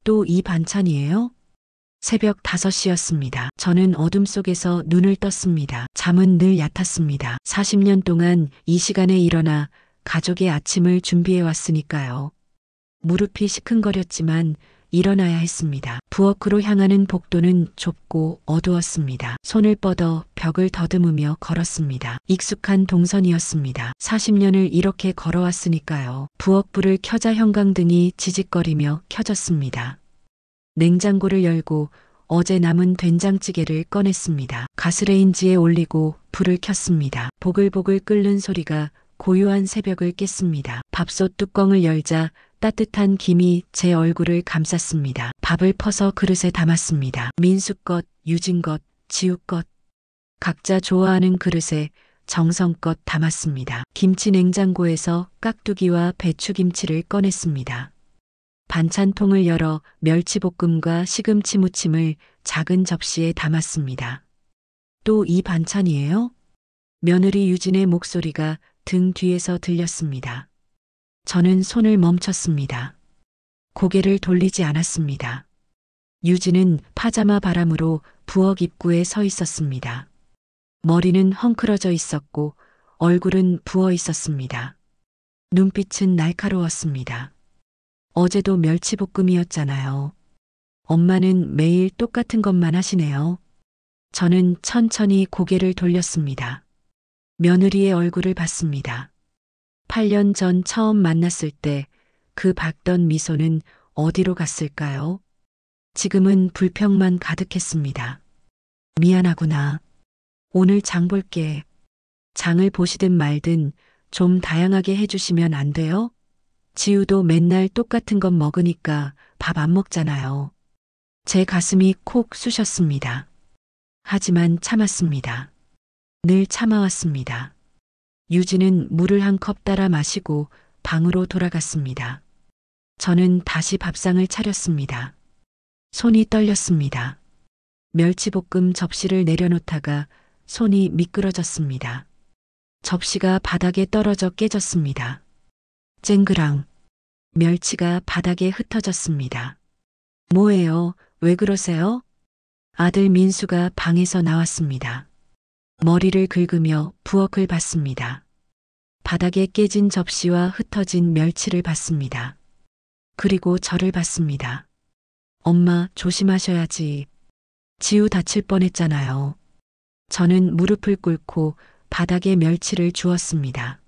또 이 반찬이에요? 새벽 5시였습니다. 저는 어둠 속에서 눈을 떴습니다. 잠은 늘 얕았습니다. 40년 동안 이 시간에 일어나 가족의 아침을 준비해 왔으니까요. 무릎이 시큰거렸지만 일어나야 했습니다. 부엌으로 향하는 복도는 좁고 어두웠습니다. 손을 뻗어 벽을 더듬으며 걸었습니다. 익숙한 동선이었습니다. 40년을 이렇게 걸어왔으니까요. 부엌 불을 켜자 형광등이 지직거리며 켜졌습니다. 냉장고를 열고 어제 남은 된장찌개를 꺼냈습니다. 가스레인지에 올리고 불을 켰습니다. 보글보글 끓는 소리가 고요한 새벽을 깼습니다. 밥솥 뚜껑을 열자 따뜻한 김이 제 얼굴을 감쌌습니다. 밥을 퍼서 그릇에 담았습니다. 민수 것, 유진 것, 지우 것. 각자 좋아하는 그릇에 정성껏 담았습니다. 김치 냉장고에서 깍두기와 배추김치를 꺼냈습니다. 반찬통을 열어 멸치볶음과 시금치 무침을 작은 접시에 담았습니다. 또 이 반찬이에요? 며느리 유진의 목소리가 등 뒤에서 들렸습니다. 저는 손을 멈췄습니다. 고개를 돌리지 않았습니다. 유진은 파자마 바람으로 부엌 입구에 서 있었습니다. 머리는 헝클어져 있었고 얼굴은 부어 있었습니다. 눈빛은 날카로웠습니다. 어제도 멸치볶음이었잖아요. 엄마는 매일 똑같은 것만 하시네요. 저는 천천히 고개를 돌렸습니다. 며느리의 얼굴을 봤습니다. 8년 전 처음 만났을 때 그 밝던 미소는 어디로 갔을까요? 지금은 불평만 가득했습니다. 미안하구나. 오늘 장 볼게. 장을 보시든 말든 좀 다양하게 해주시면 안 돼요? 지우도 맨날 똑같은 것 먹으니까 밥 안 먹잖아요. 제 가슴이 콕 쑤셨습니다. 하지만 참았습니다. 늘 참아왔습니다. 유진은 물을 한 컵 따라 마시고 방으로 돌아갔습니다. 저는 다시 밥상을 차렸습니다. 손이 떨렸습니다. 멸치볶음 접시를 내려놓다가 손이 미끄러졌습니다. 접시가 바닥에 떨어져 깨졌습니다. 쨍그랑. 멸치가 바닥에 흩어졌습니다. 뭐예요? 왜 그러세요? 아들 민수가 방에서 나왔습니다. 머리를 긁으며 부엌을 봤습니다. 바닥에 깨진 접시와 흩어진 멸치를 봤습니다. 그리고 저를 봤습니다. 엄마, 조심하셔야지. 지우 다칠 뻔했잖아요. 저는 무릎을 꿇고 바닥에 멸치를 주었습니다.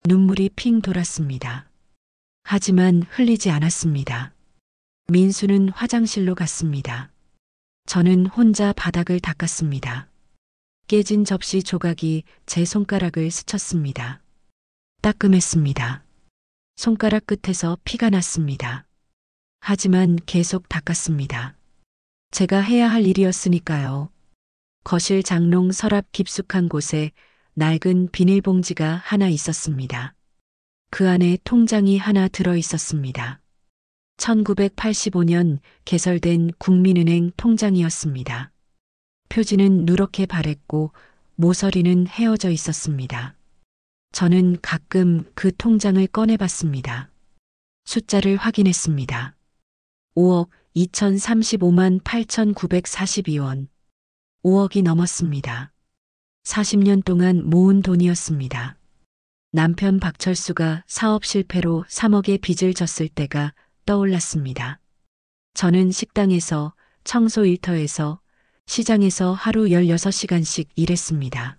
눈물이 핑 돌았습니다. 하지만 흘리지 않았습니다. 민수는 화장실로 갔습니다. 저는 혼자 바닥을 닦았습니다. 깨진 접시 조각이 제 손가락을 스쳤습니다. 따끔했습니다. 손가락 끝에서 피가 났습니다. 하지만 계속 닦았습니다. 제가 해야 할 일이었으니까요. 거실 장롱 서랍 깊숙한 곳에 낡은 비닐봉지가 하나 있었습니다. 그 안에 통장이 하나 들어 있었습니다. 1985년 개설된 국민은행 통장이었습니다. 표지는 누렇게 바랬고 모서리는 헤어져 있었습니다. 저는 가끔 그 통장을 꺼내봤습니다. 숫자를 확인했습니다. 5억 2035만 8,942원. 5억이 넘었습니다. 40년 동안 모은 돈이었습니다. 남편 박철수가 사업 실패로 3억의 빚을 졌을 때가 떠올랐습니다. 저는 식당에서, 청소 일터에서, 시장에서 하루 16시간씩 일했습니다.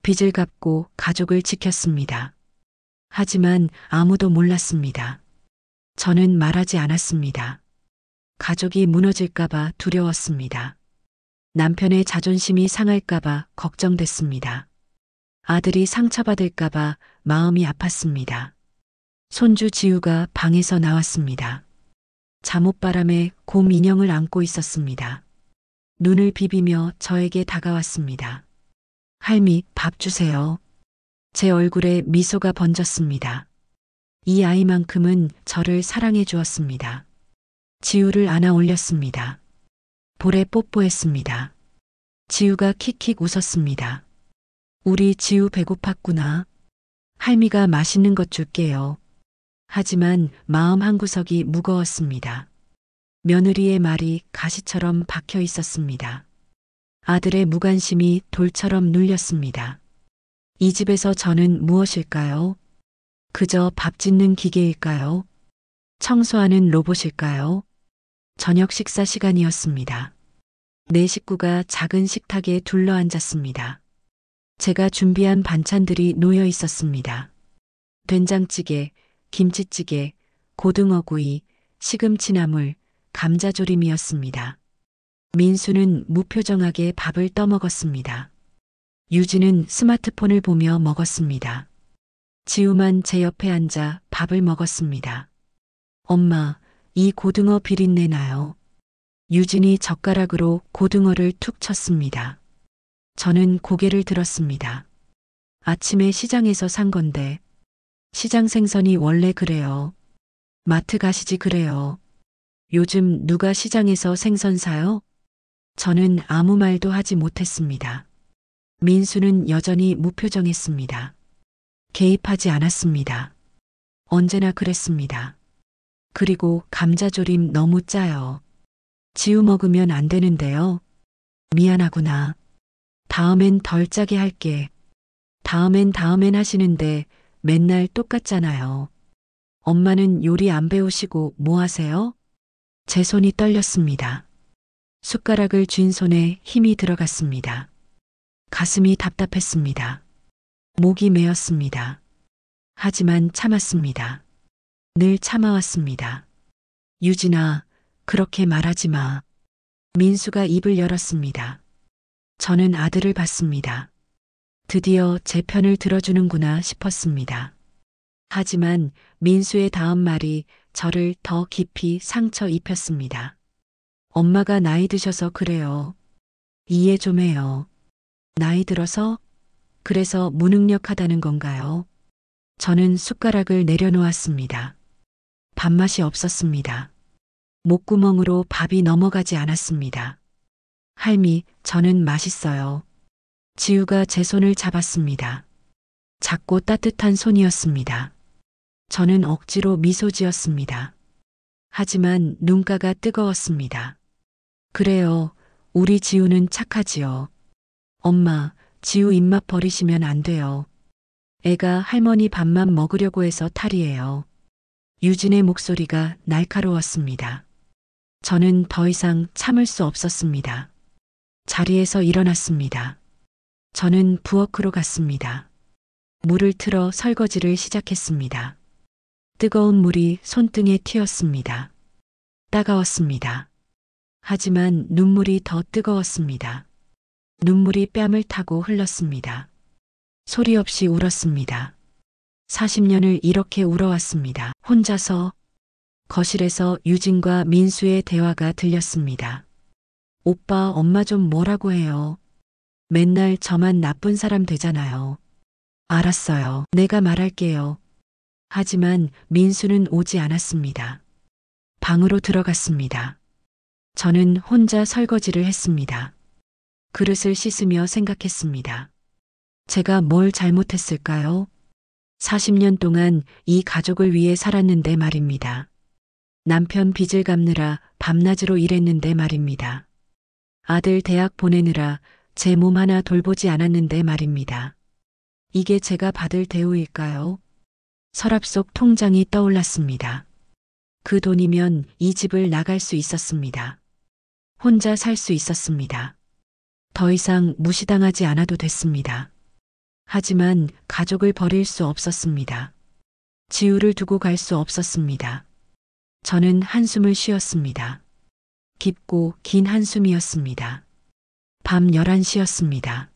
빚을 갚고 가족을 지켰습니다. 하지만 아무도 몰랐습니다. 저는 말하지 않았습니다. 가족이 무너질까봐 두려웠습니다. 남편의 자존심이 상할까봐 걱정됐습니다. 아들이 상처받을까봐 마음이 아팠습니다. 손주 지우가 방에서 나왔습니다. 잠옷바람에 곰 인형을 안고 있었습니다. 눈을 비비며 저에게 다가왔습니다. 할미, 밥 주세요. 제 얼굴에 미소가 번졌습니다. 이 아이만큼은 저를 사랑해 주었습니다. 지우를 안아 올렸습니다. 볼에 뽀뽀했습니다. 지우가 킥킥 웃었습니다. 우리 지우 배고팠구나. 할미가 맛있는 것 줄게요. 하지만 마음 한구석이 무거웠습니다. 며느리의 말이 가시처럼 박혀 있었습니다. 아들의 무관심이 돌처럼 눌렸습니다. 이 집에서 저는 무엇일까요? 그저 밥 짓는 기계일까요? 청소하는 로봇일까요? 저녁 식사 시간이었습니다. 네 식구가 작은 식탁에 둘러앉았습니다. 제가 준비한 반찬들이 놓여 있었습니다. 된장찌개, 김치찌개, 고등어구이, 시금치나물, 감자조림이었습니다. 민수는 무표정하게 밥을 떠먹었습니다. 유진은 스마트폰을 보며 먹었습니다. 지우만 제 옆에 앉아 밥을 먹었습니다. 엄마, 이 고등어 비린내 나요. 유진이 젓가락으로 고등어를 툭 쳤습니다. 저는 고개를 들었습니다. 아침에 시장에서 산 건데, 시장 생선이 원래 그래요. 마트 가시지 그래요. 요즘 누가 시장에서 생선 사요? 저는 아무 말도 하지 못했습니다. 민수는 여전히 무표정했습니다. 개입하지 않았습니다. 언제나 그랬습니다. 그리고 감자조림 너무 짜요. 지우 먹으면 안 되는데요. 미안하구나. 다음엔 덜 짜게 할게. 다음엔 하시는데 맨날 똑같잖아요. 엄마는 요리 안 배우시고 뭐 하세요? 제 손이 떨렸습니다. 숟가락을 쥔 손에 힘이 들어갔습니다. 가슴이 답답했습니다. 목이 메었습니다. 하지만 참았습니다. 늘 참아왔습니다. 유진아, 그렇게 말하지 마. 민수가 입을 열었습니다. 저는 아들을 봤습니다. 드디어 제 편을 들어주는구나 싶었습니다. 하지만 민수의 다음 말이 저를 더 깊이 상처 입혔습니다. 엄마가 나이 드셔서 그래요. 이해 좀 해요. 나이 들어서? 그래서 무능력하다는 건가요? 저는 숟가락을 내려놓았습니다. 밥맛이 없었습니다. 목구멍으로 밥이 넘어가지 않았습니다. 할미, 저는 맛있어요. 지우가 제 손을 잡았습니다. 작고 따뜻한 손이었습니다. 저는 억지로 미소 지었습니다. 하지만 눈가가 뜨거웠습니다. 그래요, 우리 지우는 착하지요. 엄마, 지우 입맛 버리시면 안 돼요. 애가 할머니 밥만 먹으려고 해서 탈이에요. 유진의 목소리가 날카로웠습니다. 저는 더 이상 참을 수 없었습니다. 자리에서 일어났습니다. 저는 부엌으로 갔습니다. 물을 틀어 설거지를 시작했습니다. 뜨거운 물이 손등에 튀었습니다. 따가웠습니다. 하지만 눈물이 더 뜨거웠습니다. 눈물이 뺨을 타고 흘렀습니다. 소리 없이 울었습니다. 40년을 이렇게 울어왔습니다. 혼자서. 거실에서 유진과 민수의 대화가 들렸습니다. 오빠, 엄마 좀 뭐라고 해요. 맨날 저만 나쁜 사람 되잖아요. 알았어요. 내가 말할게요. 하지만 민수는 오지 않았습니다. 방으로 들어갔습니다. 저는 혼자 설거지를 했습니다. 그릇을 씻으며 생각했습니다. 제가 뭘 잘못했을까요? 40년 동안 이 가족을 위해 살았는데 말입니다. 남편 빚을 갚느라 밤낮으로 일했는데 말입니다. 아들 대학 보내느라 제 몸 하나 돌보지 않았는데 말입니다. 이게 제가 받을 대우일까요? 서랍 속 통장이 떠올랐습니다. 그 돈이면 이 집을 나갈 수 있었습니다. 혼자 살 수 있었습니다. 더 이상 무시당하지 않아도 됐습니다. 하지만 가족을 버릴 수 없었습니다. 지우를 두고 갈 수 없었습니다. 저는 한숨을 쉬었습니다. 깊고 긴 한숨이었습니다. 밤 11시였습니다.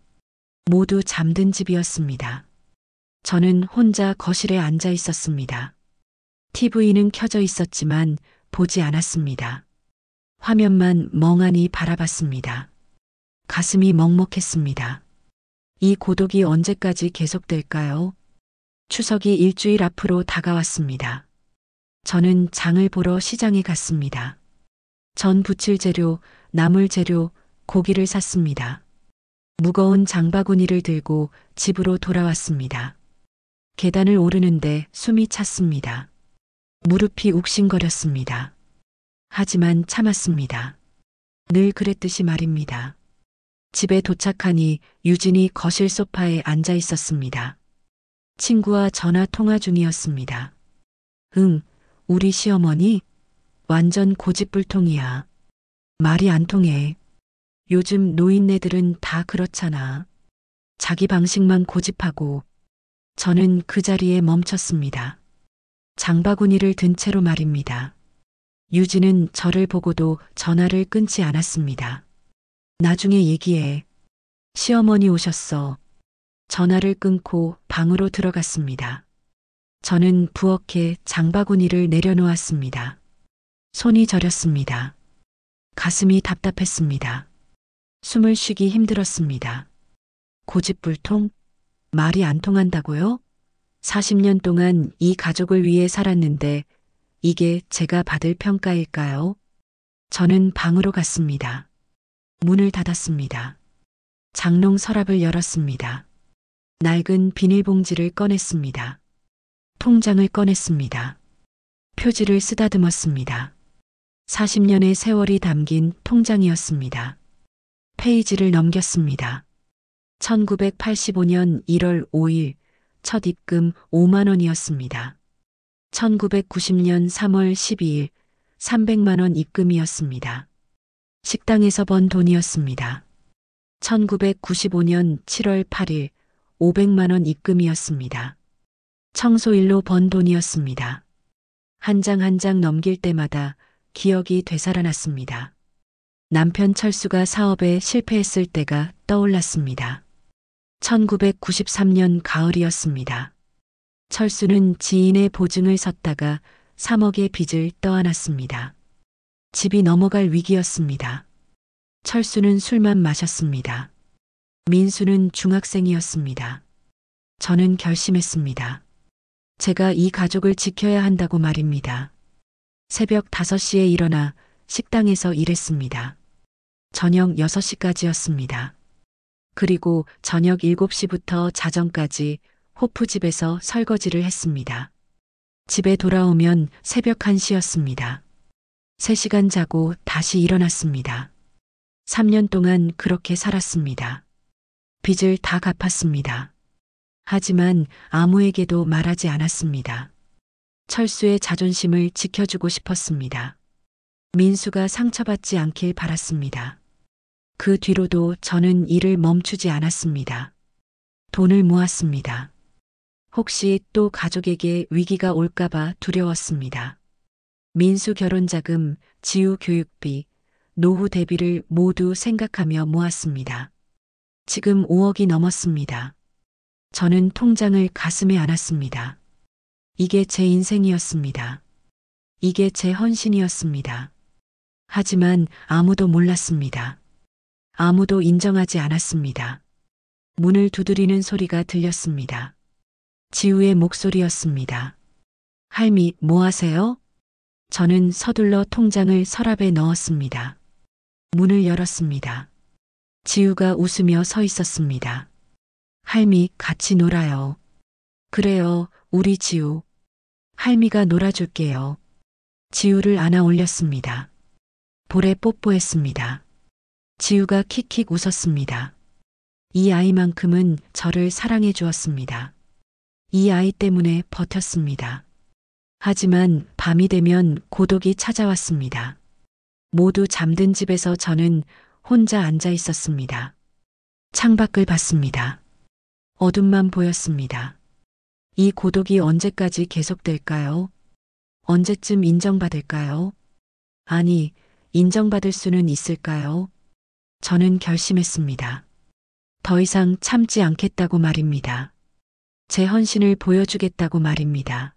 모두 잠든 집이었습니다. 저는 혼자 거실에 앉아 있었습니다. TV는 켜져 있었지만 보지 않았습니다. 화면만 멍하니 바라봤습니다. 가슴이 먹먹했습니다. 이 고독이 언제까지 계속될까요? 추석이 일주일 앞으로 다가왔습니다. 저는 장을 보러 시장에 갔습니다. 전 부칠 재료, 나물 재료, 고기를 샀습니다. 무거운 장바구니를 들고 집으로 돌아왔습니다. 계단을 오르는데 숨이 찼습니다. 무릎이 욱신거렸습니다. 하지만 참았습니다. 늘 그랬듯이 말입니다. 집에 도착하니 유진이 거실 소파에 앉아 있었습니다. 친구와 전화 통화 중이었습니다. 응, 우리 시어머니? 완전 고집불통이야. 말이 안 통해. 요즘 노인네들은 다 그렇잖아. 자기 방식만 고집하고. 저는 그 자리에 멈췄습니다. 장바구니를 든 채로 말입니다. 유진은 저를 보고도 전화를 끊지 않았습니다. 나중에 얘기해. 시어머니 오셨어. 전화를 끊고 방으로 들어갔습니다. 저는 부엌에 장바구니를 내려놓았습니다. 손이 저렸습니다. 가슴이 답답했습니다. 숨을 쉬기 힘들었습니다. 고집불통? 말이 안 통한다고요? 40년 동안 이 가족을 위해 살았는데 이게 제가 받을 평가일까요? 저는 방으로 갔습니다. 문을 닫았습니다. 장롱 서랍을 열었습니다. 낡은 비닐봉지를 꺼냈습니다. 통장을 꺼냈습니다. 표지를 쓰다듬었습니다. 40년의 세월이 담긴 통장이었습니다. 페이지를 넘겼습니다. 1985년 1월 5일 첫 입금 5만 원이었습니다. 1990년 3월 12일 300만 원 입금이었습니다. 식당에서 번 돈이었습니다. 1995년 7월 8일 500만 원 입금이었습니다. 청소일로 번 돈이었습니다. 한 장 한 장 넘길 때마다 기억이 되살아났습니다. 남편 철수가 사업에 실패했을 때가 떠올랐습니다. 1993년 가을이었습니다. 철수는 지인의 보증을 섰다가 3억의 빚을 떠안았습니다. 집이 넘어갈 위기였습니다. 철수는 술만 마셨습니다. 민수는 중학생이었습니다. 저는 결심했습니다. 제가 이 가족을 지켜야 한다고 말입니다. 새벽 5시에 일어나 식당에서 일했습니다. 저녁 6시까지였습니다. 그리고 저녁 7시부터 자정까지 호프집에서 설거지를 했습니다. 집에 돌아오면 새벽 1시였습니다. 3시간 자고 다시 일어났습니다. 3년 동안 그렇게 살았습니다. 빚을 다 갚았습니다. 하지만 아무에게도 말하지 않았습니다. 철수의 자존심을 지켜주고 싶었습니다. 민수가 상처받지 않길 바랐습니다. 그 뒤로도 저는 일을 멈추지 않았습니다. 돈을 모았습니다. 혹시 또 가족에게 위기가 올까봐 두려웠습니다. 민수 결혼자금, 지우 교육비, 노후 대비를 모두 생각하며 모았습니다. 지금 5억이 넘었습니다. 저는 통장을 가슴에 안았습니다. 이게 제 인생이었습니다. 이게 제 헌신이었습니다. 하지만 아무도 몰랐습니다. 아무도 인정하지 않았습니다. 문을 두드리는 소리가 들렸습니다. 지우의 목소리였습니다. 할미, 뭐 하세요? 저는 서둘러 통장을 서랍에 넣었습니다. 문을 열었습니다. 지우가 웃으며 서 있었습니다. 할미, 같이 놀아요. 그래요, 우리 지우. 할미가 놀아줄게요. 지우를 안아 올렸습니다. 볼에 뽀뽀했습니다. 지우가 킥킥 웃었습니다. 이 아이만큼은 저를 사랑해 주었습니다. 이 아이 때문에 버텼습니다. 하지만 밤이 되면 고독이 찾아왔습니다. 모두 잠든 집에서 저는 혼자 앉아 있었습니다. 창밖을 봤습니다. 어둠만 보였습니다. 이 고독이 언제까지 계속될까요? 언제쯤 인정받을까요? 아니, 인정받을 수는 있을까요? 저는 결심했습니다. 더 이상 참지 않겠다고 말입니다. 제 헌신을 보여주겠다고 말입니다.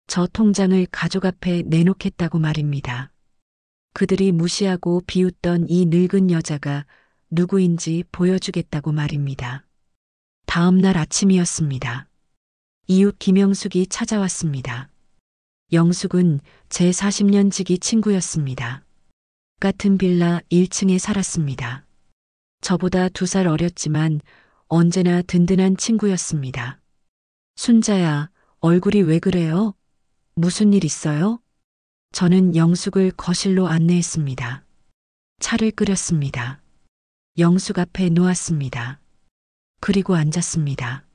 저 통장을 가족 앞에 내놓겠다고 말입니다. 그들이 무시하고 비웃던 이 늙은 여자가 누구인지 보여주겠다고 말입니다. 다음 날 아침이었습니다. 이웃 김영숙이 찾아왔습니다. 영숙은 제 40년 지기 친구였습니다. 같은 빌라 1층에 살았습니다. 저보다 2살 어렸지만 언제나 든든한 친구였습니다. 순자야, 얼굴이 왜 그래요? 무슨 일 있어요? 저는 영숙을 거실로 안내했습니다. 차를 끓였습니다. 영숙 앞에 놓았습니다. 그리고 앉았습니다.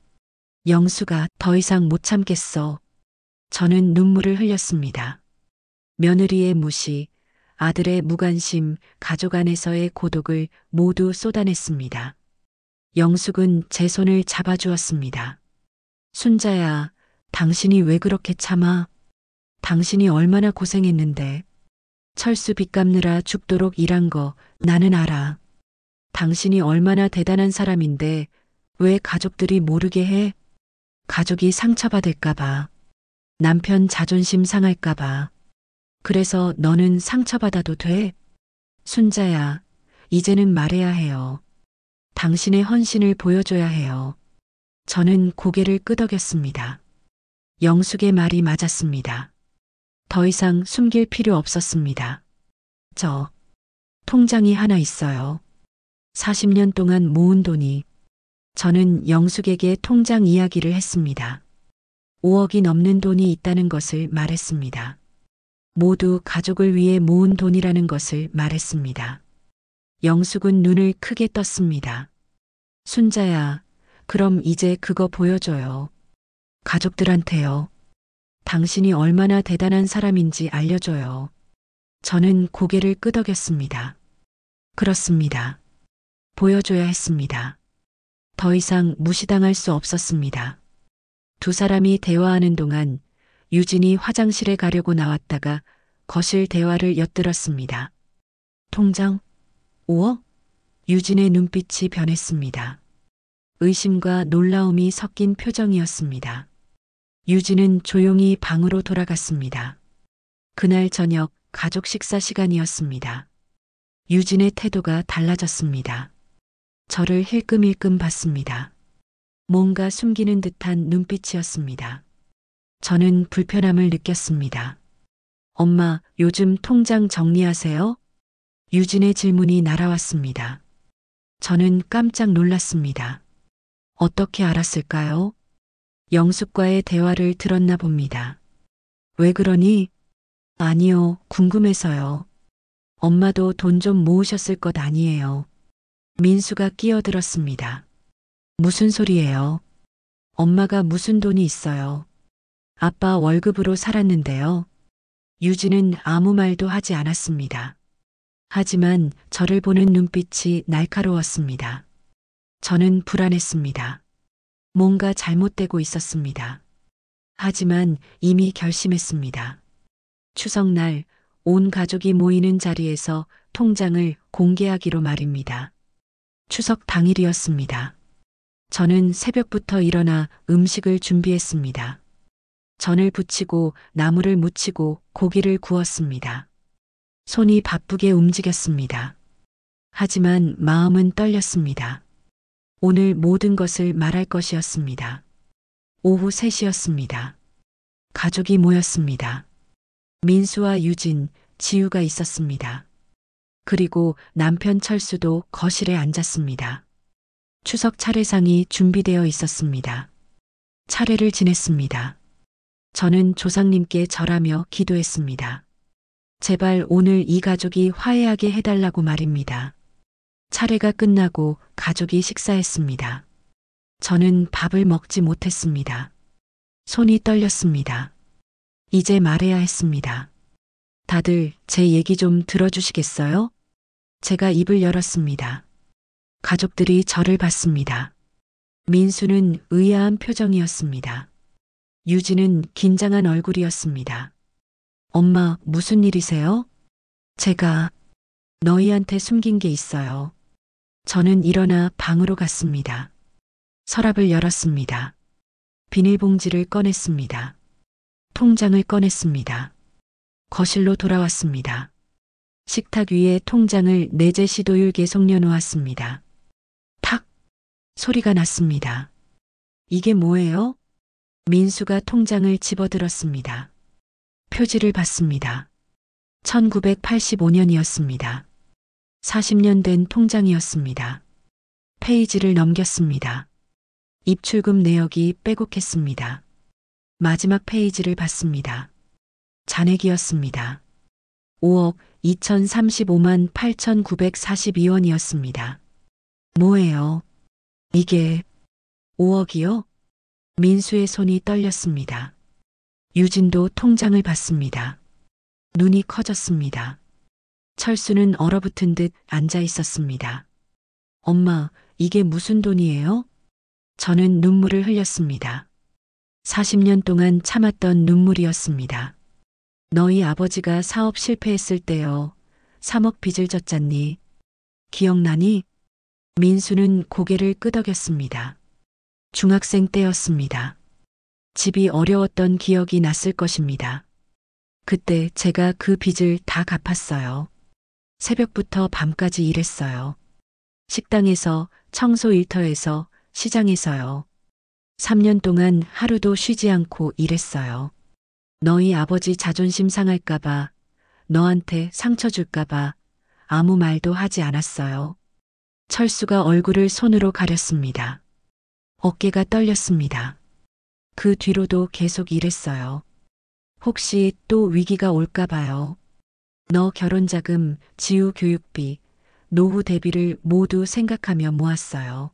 영숙아, 더 이상 못 참겠어. 저는 눈물을 흘렸습니다. 며느리의 무시, 아들의 무관심, 가족 안에서의 고독을 모두 쏟아냈습니다. 영숙은 제 손을 잡아주었습니다. 순자야, 당신이 왜 그렇게 참아? 당신이 얼마나 고생했는데. 철수 빚 갚느라 죽도록 일한 거 나는 알아. 당신이 얼마나 대단한 사람인데 왜 가족들이 모르게 해? 가족이 상처받을까봐. 남편 자존심 상할까봐. 그래서 너는 상처받아도 돼? 순자야, 이제는 말해야 해요. 당신의 헌신을 보여줘야 해요. 저는 고개를 끄덕였습니다. 영숙의 말이 맞았습니다. 더 이상 숨길 필요 없었습니다. 저 통장이 하나 있어요. 40년 동안 모은 돈이. 저는 영숙에게 통장 이야기를 했습니다. 5억이 넘는 돈이 있다는 것을 말했습니다. 모두 가족을 위해 모은 돈이라는 것을 말했습니다. 영숙은 눈을 크게 떴습니다. 순자야, 그럼 이제 그거 보여줘요. 가족들한테요. 당신이 얼마나 대단한 사람인지 알려줘요. 저는 고개를 끄덕였습니다. 그렇습니다. 보여줘야 했습니다. 더 이상 무시당할 수 없었습니다. 두 사람이 대화하는 동안 유진이 화장실에 가려고 나왔다가 거실 대화를 엿들었습니다. 통장 5억? 유진의 눈빛이 변했습니다. 의심과 놀라움이 섞인 표정이었습니다. 유진은 조용히 방으로 돌아갔습니다. 그날 저녁 가족 식사 시간이었습니다. 유진의 태도가 달라졌습니다. 저를 힐끔힐끔 봤습니다. 뭔가 숨기는 듯한 눈빛이었습니다. 저는 불편함을 느꼈습니다. 엄마, 요즘 통장 정리하세요? 유진의 질문이 날아왔습니다. 저는 깜짝 놀랐습니다. 어떻게 알았을까요? 영숙과의 대화를 들었나 봅니다. 왜 그러니? 아니요, 궁금해서요. 엄마도 돈 좀 모으셨을 것 아니에요. 민수가 끼어들었습니다. 무슨 소리예요? 엄마가 무슨 돈이 있어요? 아빠 월급으로 살았는데요. 유진은 아무 말도 하지 않았습니다. 하지만 저를 보는 눈빛이 날카로웠습니다. 저는 불안했습니다. 뭔가 잘못되고 있었습니다. 하지만 이미 결심했습니다. 추석날 온 가족이 모이는 자리에서 통장을 공개하기로 말입니다. 추석 당일이었습니다. 저는 새벽부터 일어나 음식을 준비했습니다. 전을 부치고 나물을 무치고 고기를 구웠습니다. 손이 바쁘게 움직였습니다. 하지만 마음은 떨렸습니다. 오늘 모든 것을 말할 것이었습니다. 오후 3시였습니다. 가족이 모였습니다. 민수와 유진, 지우가 있었습니다. 그리고 남편 철수도 거실에 앉았습니다. 추석 차례상이 준비되어 있었습니다. 차례를 지냈습니다. 저는 조상님께 절하며 기도했습니다. 제발 오늘 이 가족이 화해하게 해달라고 말입니다. 차례가 끝나고 가족이 식사했습니다. 저는 밥을 먹지 못했습니다. 손이 떨렸습니다. 이제 말해야 했습니다. 다들 제 얘기 좀 들어주시겠어요? 제가 입을 열었습니다. 가족들이 저를 봤습니다. 민수는 의아한 표정이었습니다. 유진은 긴장한 얼굴이었습니다. 엄마, 무슨 일이세요? 제가 너희한테 숨긴 게 있어요. 저는 일어나 방으로 갔습니다. 서랍을 열었습니다. 비닐봉지를 꺼냈습니다. 통장을 꺼냈습니다. 거실로 돌아왔습니다. 식탁 위에 통장을 내재 시도율 계속 내놓았습니다. 탁! 소리가 났습니다. 이게 뭐예요? 민수가 통장을 집어들었습니다. 표지를 봤습니다. 1985년이었습니다. 40년 된 통장이었습니다. 페이지를 넘겼습니다. 입출금 내역이 빼곡했습니다. 마지막 페이지를 봤습니다. 잔액이었습니다. 5억 2035만 8,942원이었습니다. 뭐예요? 이게 5억이요? 민수의 손이 떨렸습니다. 유진도 통장을 봤습니다. 눈이 커졌습니다. 철수는 얼어붙은 듯 앉아 있었습니다. 엄마, 이게 무슨 돈이에요? 저는 눈물을 흘렸습니다. 40년 동안 참았던 눈물이었습니다. 너희 아버지가 사업 실패했을 때요. 3억 빚을 졌잖니. 기억나니? 민수는 고개를 끄덕였습니다. 중학생 때였습니다. 집이 어려웠던 기억이 났을 것입니다. 그때 제가 그 빚을 다 갚았어요. 새벽부터 밤까지 일했어요. 식당에서, 청소 일터에서, 시장에서요. 3년 동안 하루도 쉬지 않고 일했어요. 너희 아버지 자존심 상할까봐, 너한테 상처 줄까봐 아무 말도 하지 않았어요. 철수가 얼굴을 손으로 가렸습니다. 어깨가 떨렸습니다. 그 뒤로도 계속 일했어요. 혹시 또 위기가 올까봐요. 너 결혼자금, 지우 교육비, 노후 대비를 모두 생각하며 모았어요.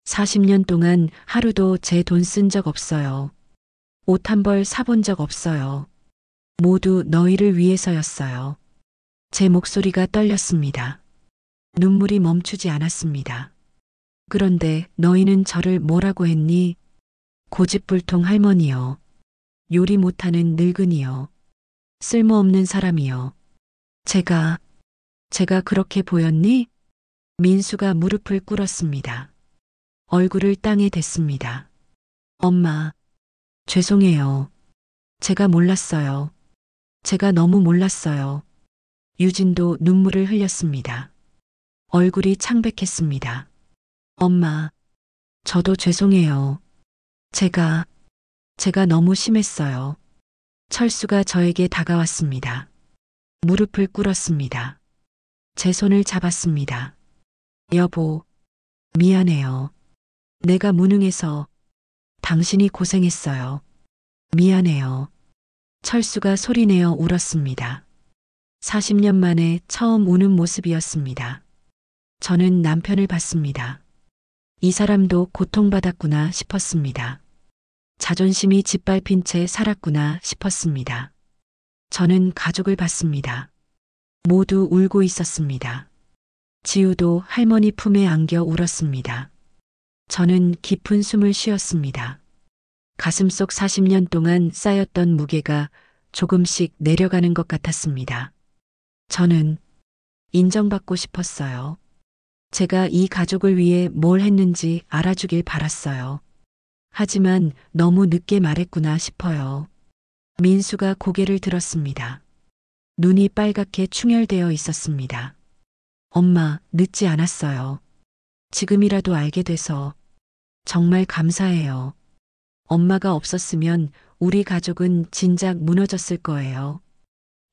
40년 동안 하루도 제 돈 쓴 적 없어요. 옷 한 벌 사본 적 없어요. 모두 너희를 위해서였어요. 제 목소리가 떨렸습니다. 눈물이 멈추지 않았습니다. 그런데 너희는 저를 뭐라고 했니? 고집불통 할머니요. 요리 못하는 늙은이요. 쓸모없는 사람이요. 제가 그렇게 보였니? 민수가 무릎을 꿇었습니다. 얼굴을 땅에 댔습니다. 엄마, 죄송해요. 제가 몰랐어요. 제가 너무 몰랐어요. 유진도 눈물을 흘렸습니다. 얼굴이 창백했습니다. 엄마, 저도 죄송해요. 제가 너무 심했어요. 철수가 저에게 다가왔습니다. 무릎을 꿇었습니다. 제 손을 잡았습니다. 여보, 미안해요. 내가 무능해서 당신이 고생했어요. 미안해요. 철수가 소리내어 울었습니다. 40년 만에 처음 우는 모습이었습니다. 저는 남편을 봤습니다. 이 사람도 고통받았구나 싶었습니다. 자존심이 짓밟힌 채 살았구나 싶었습니다. 저는 가족을 봤습니다. 모두 울고 있었습니다. 지우도 할머니 품에 안겨 울었습니다. 저는 깊은 숨을 쉬었습니다. 가슴속 40년 동안 쌓였던 무게가 조금씩 내려가는 것 같았습니다. 저는 인정받고 싶었어요. 제가 이 가족을 위해 뭘 했는지 알아주길 바랐어요. 하지만 너무 늦게 말했구나 싶어요. 민수가 고개를 들었습니다. 눈이 빨갛게 충혈되어 있었습니다. 엄마, 늦지 않았어요. 지금이라도 알게 돼서 정말 감사해요. 엄마가 없었으면 우리 가족은 진작 무너졌을 거예요.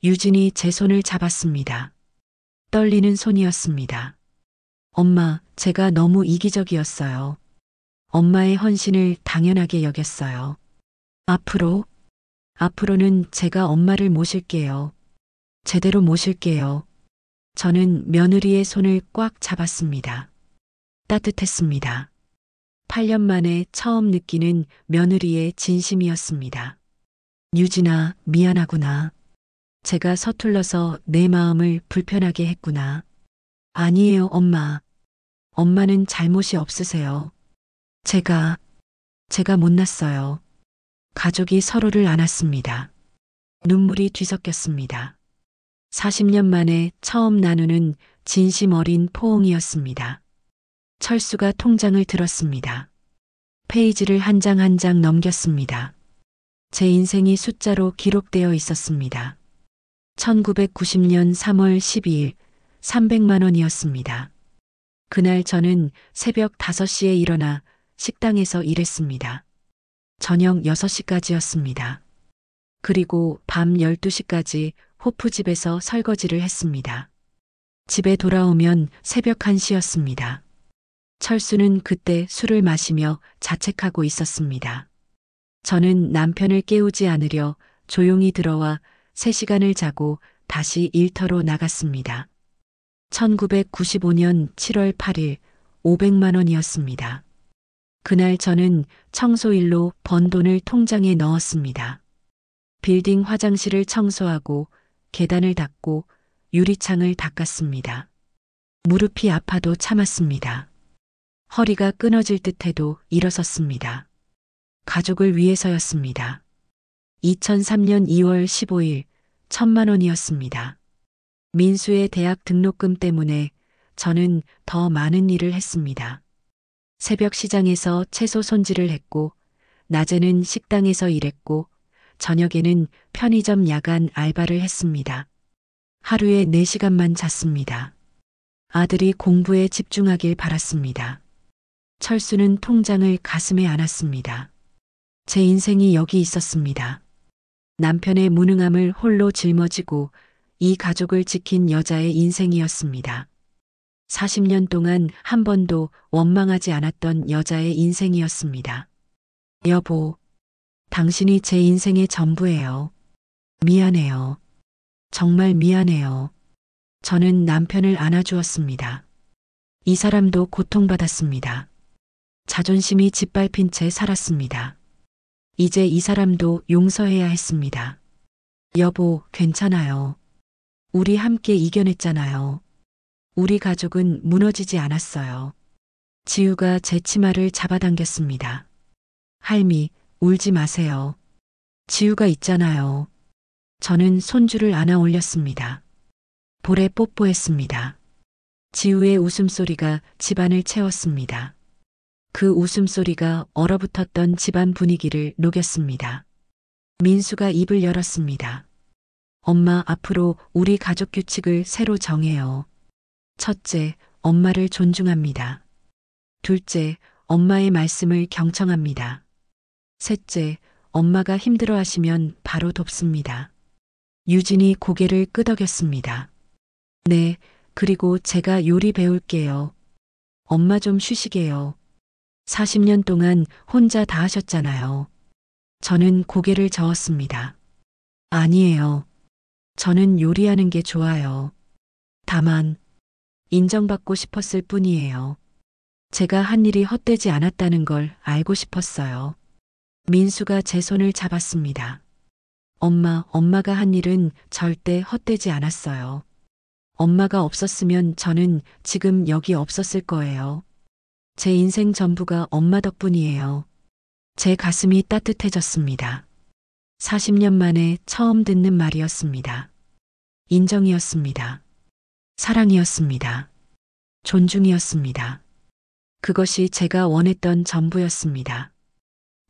유진이 제 손을 잡았습니다. 떨리는 손이었습니다. 엄마, 제가 너무 이기적이었어요. 엄마의 헌신을 당연하게 여겼어요. 앞으로는 제가 엄마를 모실게요. 제대로 모실게요. 저는 며느리의 손을 꽉 잡았습니다. 따뜻했습니다. 8년 만에 처음 느끼는 며느리의 진심이었습니다. 유진아, 미안하구나. 제가 서툴러서 내 마음을 불편하게 했구나. 아니에요, 엄마. 엄마는 잘못이 없으세요. 제가 못났어요. 가족이 서로를 안았습니다. 눈물이 뒤섞였습니다. 40년 만에 처음 나누는 진심 어린 포옹이었습니다. 철수가 통장을 들었습니다. 페이지를 한 장 한 장 넘겼습니다. 제 인생이 숫자로 기록되어 있었습니다. 1990년 3월 12일 300만 원이었습니다. 그날 저는 새벽 5시에 일어나 식당에서 일했습니다. 저녁 6시까지였습니다. 그리고 밤 12시까지 호프집에서 설거지를 했습니다. 집에 돌아오면 새벽 1시였습니다. 철수는 그때 술을 마시며 자책하고 있었습니다. 저는 남편을 깨우지 않으려 조용히 들어와 3시간을 자고 다시 일터로 나갔습니다. 1995년 7월 8일 500만 원이었습니다. 그날 저는 청소일로 번 돈을 통장에 넣었습니다. 빌딩 화장실을 청소하고 계단을 닦고 유리창을 닦았습니다. 무릎이 아파도 참았습니다. 허리가 끊어질 듯해도 일어섰습니다. 가족을 위해서였습니다. 2003년 2월 15일 1,000만 원이었습니다. 민수의 대학 등록금 때문에 저는 더 많은 일을 했습니다. 새벽 시장에서 채소 손질을 했고, 낮에는 식당에서 일했고, 저녁에는 편의점 야간 알바를 했습니다. 하루에 4시간만 잤습니다. 아들이 공부에 집중하길 바랐습니다. 철수는 통장을 가슴에 안았습니다. 제 인생이 여기 있었습니다. 남편의 무능함을 홀로 짊어지고 이 가족을 지킨 여자의 인생이었습니다. 40년 동안 한 번도 원망하지 않았던 여자의 인생이었습니다. 여보, 당신이 제 인생의 전부예요. 미안해요. 정말 미안해요. 저는 남편을 안아주었습니다. 이 사람도 고통받았습니다. 자존심이 짓밟힌 채 살았습니다. 이제 이 사람도 용서해야 했습니다. 여보, 괜찮아요. 우리 함께 이겨냈잖아요. 우리 가족은 무너지지 않았어요. 지우가 제 치마를 잡아당겼습니다. 할미, 울지 마세요. 지우가 있잖아요. 저는 손주를 안아 올렸습니다. 볼에 뽀뽀했습니다. 지우의 웃음소리가 집안을 채웠습니다. 그 웃음소리가 얼어붙었던 집안 분위기를 녹였습니다. 민수가 입을 열었습니다. 엄마, 앞으로 우리 가족 규칙을 새로 정해요. 첫째, 엄마를 존중합니다. 둘째, 엄마의 말씀을 경청합니다. 셋째, 엄마가 힘들어하시면 바로 돕습니다. 유진이 고개를 끄덕였습니다. 네, 그리고 제가 요리 배울게요. 엄마 좀 쉬시게요. 40년 동안 혼자 다 하셨잖아요. 저는 고개를 저었습니다. 아니에요. 저는 요리하는 게 좋아요. 다만, 인정받고 싶었을 뿐이에요. 제가 한 일이 헛되지 않았다는 걸 알고 싶었어요. 민수가 제 손을 잡았습니다. 엄마가 한 일은 절대 헛되지 않았어요. 엄마가 없었으면 저는 지금 여기 없었을 거예요. 제 인생 전부가 엄마 덕분이에요. 제 가슴이 따뜻해졌습니다. 40년 만에 처음 듣는 말이었습니다. 인정이었습니다. 사랑이었습니다. 존중이었습니다. 그것이 제가 원했던 전부였습니다.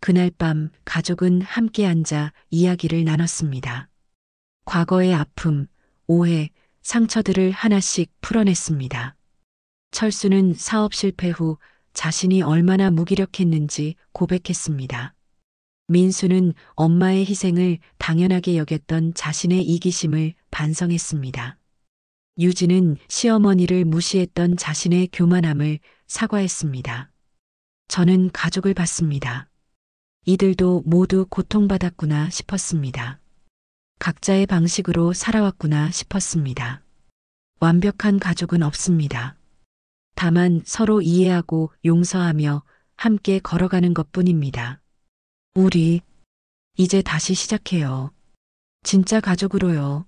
그날 밤 가족은 함께 앉아 이야기를 나눴습니다. 과거의 아픔, 오해, 상처들을 하나씩 풀어냈습니다. 철수는 사업 실패 후 자신이 얼마나 무기력했는지 고백했습니다. 민수는 엄마의 희생을 당연하게 여겼던 자신의 이기심을 반성했습니다. 유진은 시어머니를 무시했던 자신의 교만함을 사과했습니다. 저는 가족을 봤습니다. 이들도 모두 고통받았구나 싶었습니다. 각자의 방식으로 살아왔구나 싶었습니다. 완벽한 가족은 없습니다. 다만 서로 이해하고 용서하며 함께 걸어가는 것뿐입니다. 우리 이제 다시 시작해요. 진짜 가족으로요.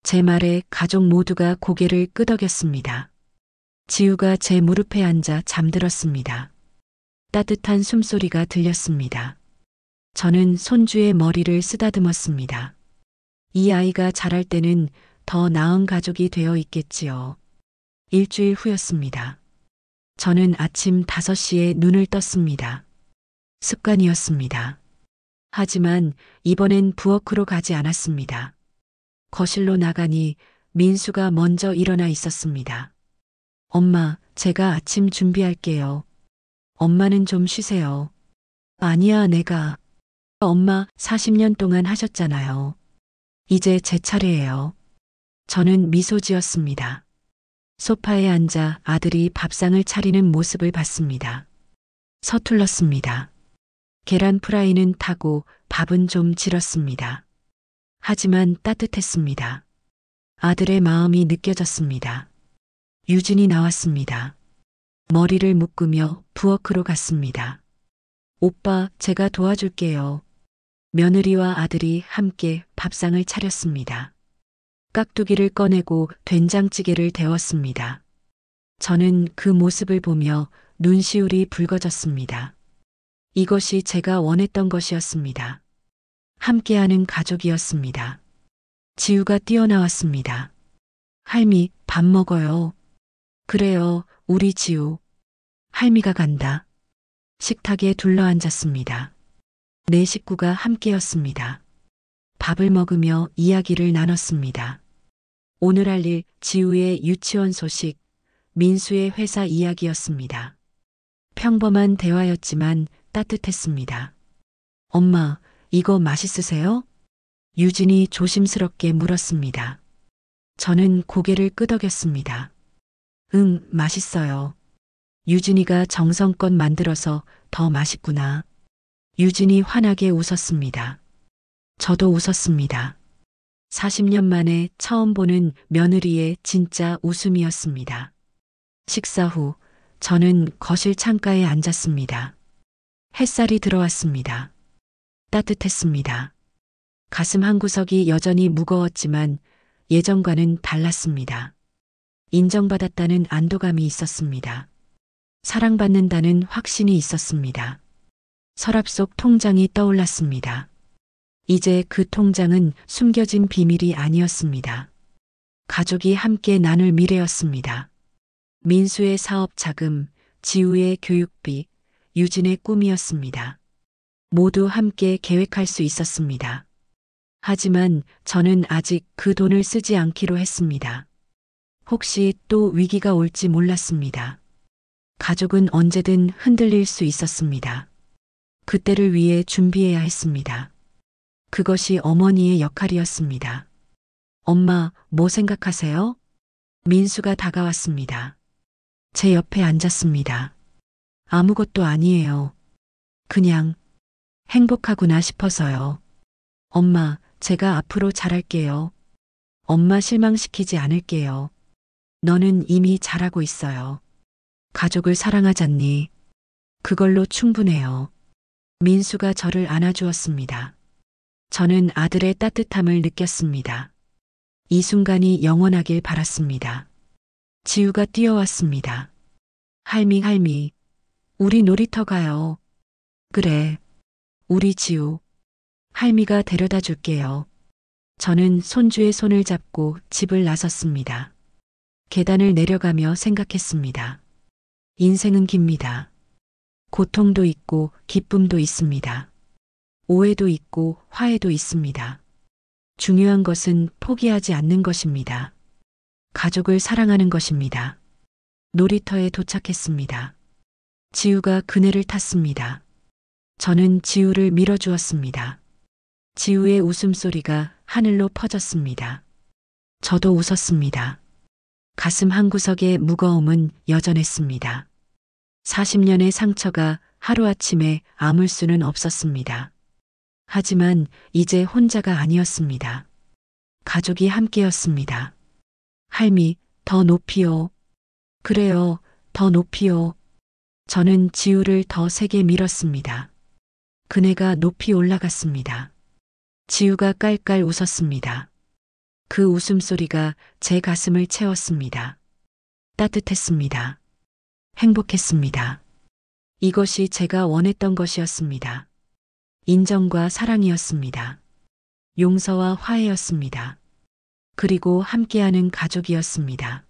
제 말에 가족 모두가 고개를 끄덕였습니다. 지우가 제 무릎에 앉아 잠들었습니다. 따뜻한 숨소리가 들렸습니다. 저는 손주의 머리를 쓰다듬었습니다. 이 아이가 자랄 때는 더 나은 가족이 되어 있겠지요. 일주일 후였습니다. 저는 아침 5시에 눈을 떴습니다. 습관이었습니다. 하지만 이번엔 부엌으로 가지 않았습니다. 거실로 나가니 민수가 먼저 일어나 있었습니다. 엄마, 제가 아침 준비할게요. 엄마는 좀 쉬세요. 아니야, 내가. 엄마 40년 동안 하셨잖아요. 이제 제 차례예요. 저는 미소 지었습니다. 소파에 앉아 아들이 밥상을 차리는 모습을 봤습니다. 서툴렀습니다. 계란 프라이는 타고 밥은 좀 질었습니다. 하지만 따뜻했습니다. 아들의 마음이 느껴졌습니다. 유진이 나왔습니다. 머리를 묶으며 부엌으로 갔습니다. 오빠, 제가 도와줄게요. 며느리와 아들이 함께 밥상을 차렸습니다. 깍두기를 꺼내고 된장찌개를 데웠습니다. 저는 그 모습을 보며 눈시울이 붉어졌습니다. 이것이 제가 원했던 것이었습니다. 함께하는 가족이었습니다. 지우가 뛰어나왔습니다. 할미, 밥 먹어요. 그래요, 우리 지우. 할미가 간다. 식탁에 둘러앉았습니다. 네 식구가 함께였습니다. 밥을 먹으며 이야기를 나눴습니다. 오늘 할 일, 지우의 유치원 소식, 민수의 회사 이야기였습니다. 평범한 대화였지만 따뜻했습니다. 엄마, 이거 맛있으세요? 유진이 조심스럽게 물었습니다. 저는 고개를 끄덕였습니다. 응, 맛있어요. 유진이가 정성껏 만들어서 더 맛있구나. 유진이 환하게 웃었습니다. 저도 웃었습니다. 40년 만에 처음 보는 며느리의 진짜 웃음이었습니다. 식사 후 저는 거실 창가에 앉았습니다. 햇살이 들어왔습니다. 따뜻했습니다. 가슴 한구석이 여전히 무거웠지만 예전과는 달랐습니다. 인정받았다는 안도감이 있었습니다. 사랑받는다는 확신이 있었습니다. 서랍 속 통장이 떠올랐습니다. 이제 그 통장은 숨겨진 비밀이 아니었습니다. 가족이 함께 나눌 미래였습니다. 민수의 사업 자금, 지우의 교육비, 유진의 꿈이었습니다. 모두 함께 계획할 수 있었습니다. 하지만 저는 아직 그 돈을 쓰지 않기로 했습니다. 혹시 또 위기가 올지 몰랐습니다. 가족은 언제든 흔들릴 수 있었습니다. 그때를 위해 준비해야 했습니다. 그것이 어머니의 역할이었습니다. 엄마, 뭐 생각하세요? 민수가 다가왔습니다. 제 옆에 앉았습니다. 아무것도 아니에요. 그냥 행복하구나 싶어서요. 엄마, 제가 앞으로 잘할게요. 엄마 실망시키지 않을게요. 너는 이미 잘하고 있어요. 가족을 사랑하잖니. 그걸로 충분해요. 민수가 저를 안아주었습니다. 저는 아들의 따뜻함을 느꼈습니다. 이 순간이 영원하길 바랐습니다. 지우가 뛰어왔습니다. 할미, 우리 놀이터 가요. 그래, 우리 지우. 할미가 데려다 줄게요. 저는 손주의 손을 잡고 집을 나섰습니다. 계단을 내려가며 생각했습니다. 인생은 깁니다. 고통도 있고 기쁨도 있습니다. 오해도 있고 화해도 있습니다. 중요한 것은 포기하지 않는 것입니다. 가족을 사랑하는 것입니다. 놀이터에 도착했습니다. 지우가 그네를 탔습니다. 저는 지우를 밀어주었습니다. 지우의 웃음소리가 하늘로 퍼졌습니다. 저도 웃었습니다. 가슴 한구석의 무거움은 여전했습니다. 40년의 상처가 하루아침에 아물 수는 없었습니다. 하지만 이제 혼자가 아니었습니다. 가족이 함께였습니다. 할미, 더 높이요. 그래요, 더 높이요. 저는 지우를 더 세게 밀었습니다. 그네가 높이 올라갔습니다. 지우가 깔깔 웃었습니다. 그 웃음소리가 제 가슴을 채웠습니다. 따뜻했습니다. 행복했습니다. 이것이 제가 원했던 것이었습니다. 인정과 사랑이었습니다. 용서와 화해였습니다. 그리고 함께하는 가족이었습니다.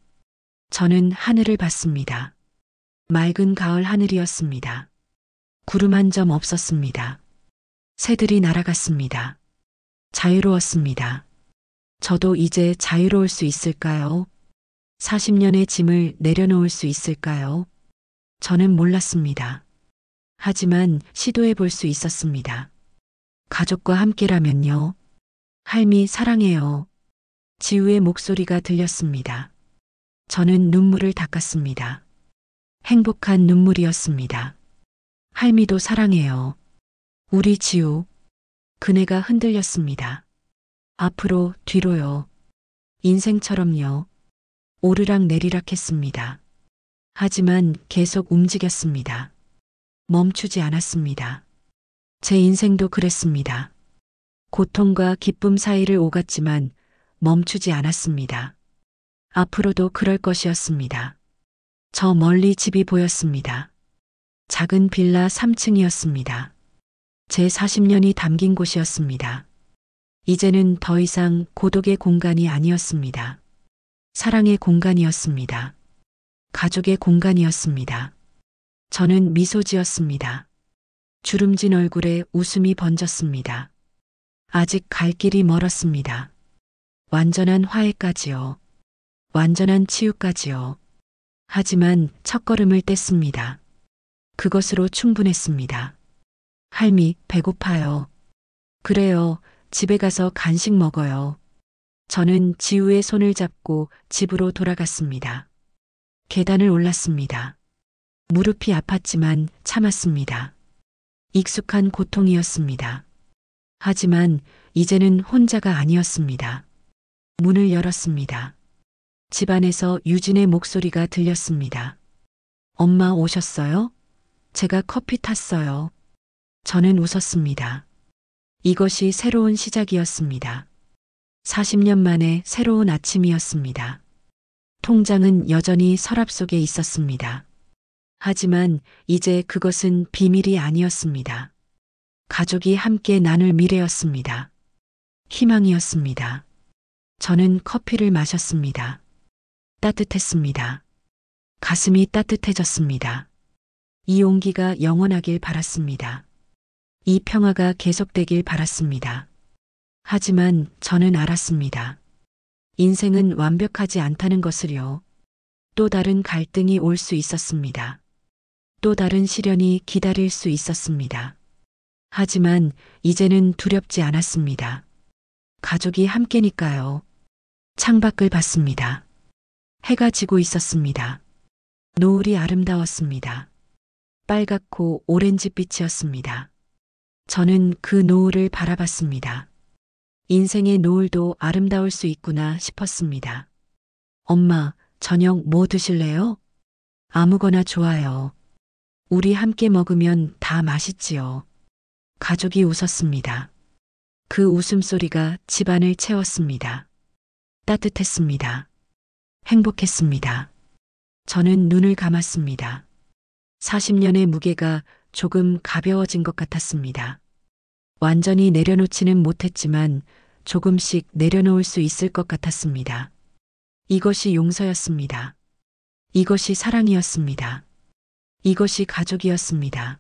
저는 하늘을 봤습니다. 맑은 가을 하늘이었습니다. 구름 한 점 없었습니다. 새들이 날아갔습니다. 자유로웠습니다. 저도 이제 자유로울 수 있을까요? 40년의 짐을 내려놓을 수 있을까요? 저는 몰랐습니다. 하지만 시도해 볼 수 있었습니다. 가족과 함께라면요. 할미 사랑해요. 지우의 목소리가 들렸습니다. 저는 눈물을 닦았습니다. 행복한 눈물이었습니다. 할미도 사랑해요. 우리 지우. 그네가 흔들렸습니다. 앞으로, 뒤로요. 인생처럼요. 오르락 내리락 했습니다. 하지만 계속 움직였습니다. 멈추지 않았습니다. 제 인생도 그랬습니다. 고통과 기쁨 사이를 오갔지만 멈추지 않았습니다. 앞으로도 그럴 것이었습니다. 저 멀리 집이 보였습니다. 작은 빌라 3층이었습니다. 제 40년이 담긴 곳이었습니다. 이제는 더 이상 고독의 공간이 아니었습니다. 사랑의 공간이었습니다. 가족의 공간이었습니다. 저는 미소 지었습니다. 주름진 얼굴에 웃음이 번졌습니다. 아직 갈 길이 멀었습니다. 완전한 화해까지요. 완전한 치유까지요. 하지만 첫걸음을 뗐습니다. 그것으로 충분했습니다. 할미, 배고파요. 그래요. 집에 가서 간식 먹어요. 저는 지우의 손을 잡고 집으로 돌아갔습니다. 계단을 올랐습니다. 무릎이 아팠지만 참았습니다. 익숙한 고통이었습니다. 하지만 이제는 혼자가 아니었습니다. 문을 열었습니다. 집안에서 유진의 목소리가 들렸습니다. 엄마 오셨어요? 제가 커피 탔어요. 저는 웃었습니다. 이것이 새로운 시작이었습니다. 40년 만에 새로운 아침이었습니다. 통장은 여전히 서랍 속에 있었습니다. 하지만 이제 그것은 비밀이 아니었습니다. 가족이 함께 나눌 미래였습니다. 희망이었습니다. 저는 커피를 마셨습니다. 따뜻했습니다. 가슴이 따뜻해졌습니다. 이 온기가 영원하길 바랐습니다. 이 평화가 계속되길 바랐습니다. 하지만 저는 알았습니다. 인생은 완벽하지 않다는 것을요. 또 다른 갈등이 올 수 있었습니다. 또 다른 시련이 기다릴 수 있었습니다. 하지만 이제는 두렵지 않았습니다. 가족이 함께니까요. 창밖을 봤습니다. 해가 지고 있었습니다. 노을이 아름다웠습니다. 빨갛고 오렌지빛이었습니다. 저는 그 노을을 바라봤습니다. 인생의 노을도 아름다울 수 있구나 싶었습니다. 엄마, 저녁 뭐 드실래요? 아무거나 좋아요. 우리 함께 먹으면 다 맛있지요. 가족이 웃었습니다. 그 웃음소리가 집안을 채웠습니다. 따뜻했습니다. 행복했습니다. 저는 눈을 감았습니다. 40년의 무게가 조금 가벼워진 것 같았습니다. 완전히 내려놓지는 못했지만 조금씩 내려놓을 수 있을 것 같았습니다. 이것이 용서였습니다. 이것이 사랑이었습니다. 이것이 가족이었습니다.